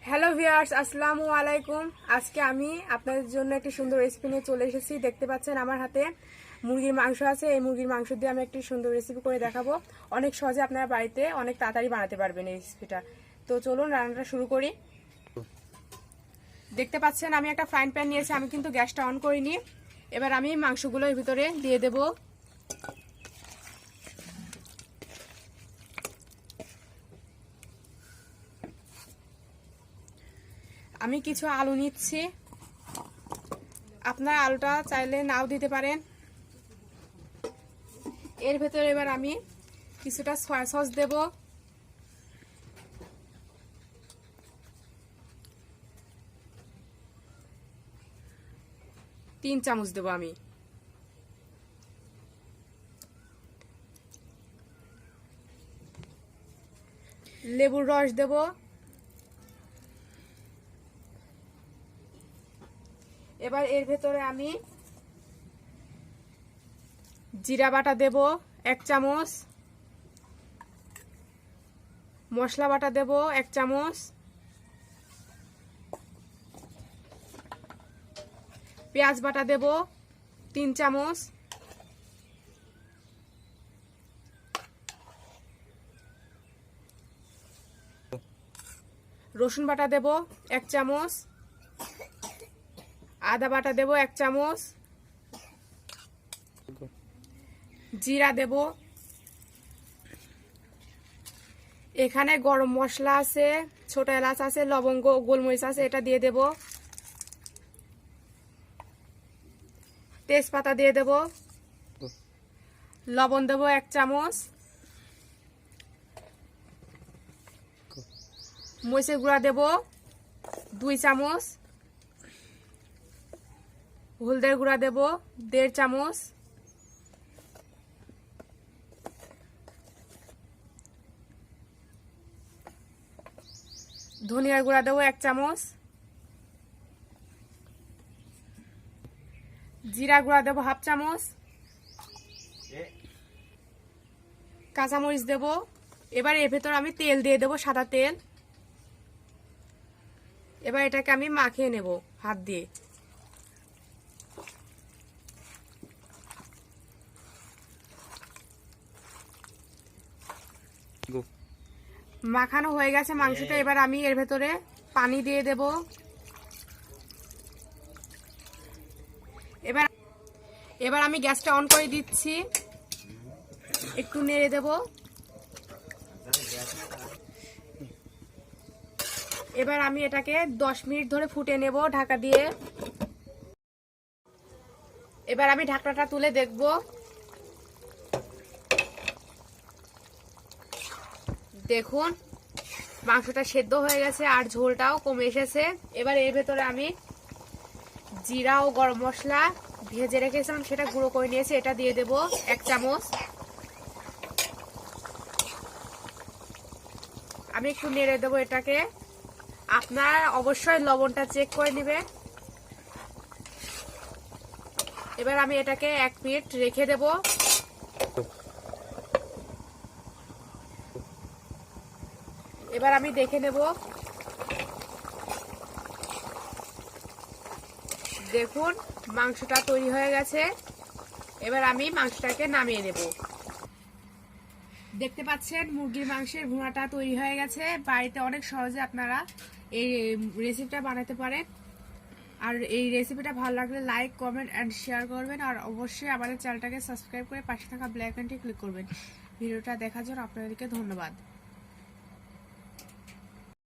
Hello viewers, আসসালামু আলাইকুম। আজকে আমি আপনাদের জন্য একটি সুন্দর রেসিপি নিয়ে চলে এসেছি। দেখতে পাচ্ছেন আমার হাতে মুরগির মাংস আছে। এই মুরগির মাংস দিয়ে আমি একটি সুন্দর রেসিপি করে দেখাবো। অনেক সহজে আপনারা বাড়িতে অনেক তাড়াতাড়ি বানাতে পারবেন এই রেসিপিটা। তো চলুন রান্নাটা শুরু করি। দেখতে পাচ্ছেন আমি একটা ফ্রাইং প্যান নিয়েছি, আমি কিন্তু গ্যাসটা অন করিনি। এবার আমি মাংসগুলো এর ভিতরে দিয়ে দেবো। আমি কিছু আলু নিচ্ছি, আপনারা আলুটা চাইলে নাও দিতে পারেন। এর ভেতরে এবার আমি কিছুটা সয়া সস দেব, তিন চামচ দেব আমি। লেবুর রস দেব, এবার এর ভেতরে আমি জিরা বাটা দেব 1 চামচ, মশলা বাটা দেব 1 চামচ, পেঁয়াজ বাটা দেব 3 চামচ, রসুন বাটা দেব 1 চামচ, আদা বাটা দেব 1 চামচ, জিরা দেব, এখানে গরম মশলা আছে, ছোট এলাচ আছে, লবঙ্গ, গোলমরিচ আছে, এটা দিয়ে দেব। তেজপাতা দিয়ে দেব, লবণ দেব 1 চামচ, মরিচের গুঁড়া দেব 2 চামচ, হলদের গুঁড়া দেব 1.5 চামচ, ধনিয়ার গুঁড়া দেব 1 চামচ, জিরা গুঁড়া দেব 1/2 চামচ, কাঁচামরিচ দেব। এবার এর ভেতর আমি তেল দিয়ে দেব, সাদা তেল। এবার এটাকে আমি মাখিয়ে নেব হাত দিয়ে। মাখানো হয়ে গেছে মাংসটা। এবার আমি এর ভেতরে পানি দিয়ে দেব। এবার আমি গ্যাসটা অন করে দিচ্ছি, একটু নেড়ে দেব। এবার আমি এটাকে 10 মিনিট ধরে ফুটে নেব ঢাকা দিয়ে। এবার আমি ঢাকনাটা তুলে দেখব। দেখুন মাংসটা সেদ্ধ হয়ে গেছে আর ঝোলটাও কমে এসেছে। এবার এর ভেতরে আমি জিরা ও গরম মশলা ভেজে রেখেছিলাম, সেটা গুঁড়ো করে নিয়েছি, এটা দিয়ে দেব 1 চামচ। আমি একটু নেড়ে দেবো এটাকে। আপনারা অবশ্যই লবণটা চেক করে নেবেন। এবার আমি এটাকে 1 মিনিট রেখে দেব। এবার আমি দেখে নেব। দেখুন মাংসটা তৈরি হয়ে গেছে। এবার আমি মাংসটাকে নামিয়ে নেব। দেখতে পাচ্ছেন মুরগির মাংসের ভুনাটা তৈরি হয়ে গেছে। বাড়িতে অনেক সহজে আপনারা এই রেসিপিটা বানাতে পারেন। আর এই রেসিপিটা ভালো লাগলে লাইক, কমেন্ট এন্ড শেয়ার করবেন। আর অবশ্যই আমাদের চ্যানেলটাকে সাবস্ক্রাইব করে পাশে থাকা বেল আইকনটি ক্লিক করবেন। ভিডিওটা দেখার জন্য আপনাদেরকে ধন্যবাদ।